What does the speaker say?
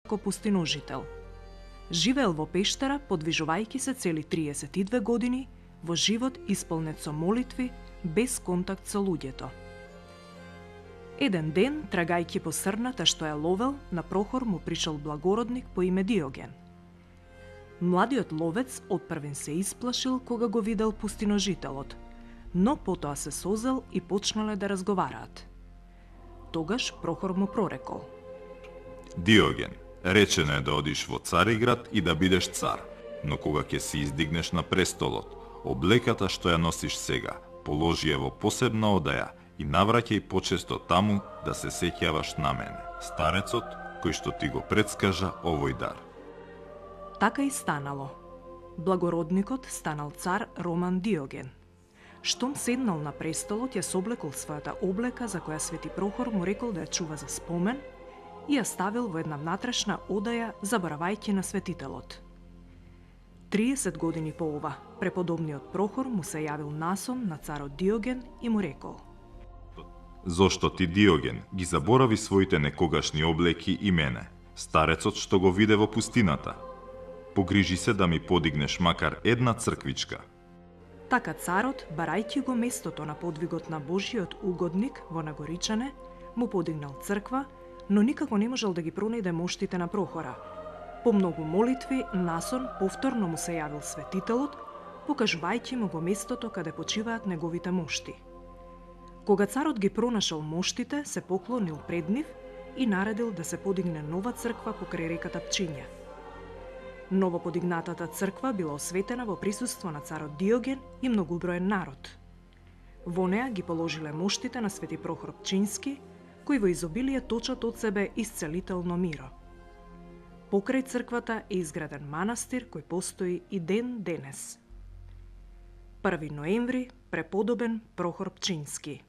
ко пустиножител. Живеел во пештера, подвижувајќи се цели 32 години, во живот исполнет со молитви, без контакт со луѓето. Еден ден, трагајќи по срната што ја ловел, на Прохор му пришол благородник по име Диоген. Младиот ловец отпрвен се исплашил кога го видел пустиножителот, но потоа се созел и почнале да разговараат. Тогаш Прохор му прорекол: Диоген, речено е да одиш во Цариград и да бидеш цар, но кога ќе се издигнеш на престолот, облеката што ја носиш сега, положи ја во посебна одаја и навраќај почесто таму да се сеќаваш на мене, старецот кој што ти го предскажа овој дар. Така и станало. Благородникот станал цар Роман Диоген. Штом седнал на престолот, ја соблекол својата облека за која Свети Прохор му рекол да ја чува за спомен и ја ставил во една внатрешна одаја, заборавајќи на светителот. 30 години по ова, преподобниот Прохор му се јавил насон на царот Диоген и му рекол: Зошто ти, Диоген, ги заборави своите некогашни облеки и мене, старецот што го виде во пустината? Погрижи се да ми подигнеш макар една црквичка. Така царот, барајќи го местото на подвигот на Божиот угодник во Нагоричане, му подигнал црква, но никако не можел да ги пронајде моштите на Прохора. По многу молитви, насон повторно му се јавил светителот, покажувајќи му го местото каде почиваат неговите мошти. Кога царот ги пронашал моштите, се поклонил пред нив и наредил да се подигне нова црква покрај реката Пчиња. Новоподигнатата црква била осветена во присуство на царот Диоген и многуброен народ. Во неа ги положиле моштите на Свети Прохор Пчински, кој во изобилие точат од себе исцелително миро. Покрај црквата е изграден манастир кој постои и ден денес. 1 ноември, преподобен Прохор Пчински.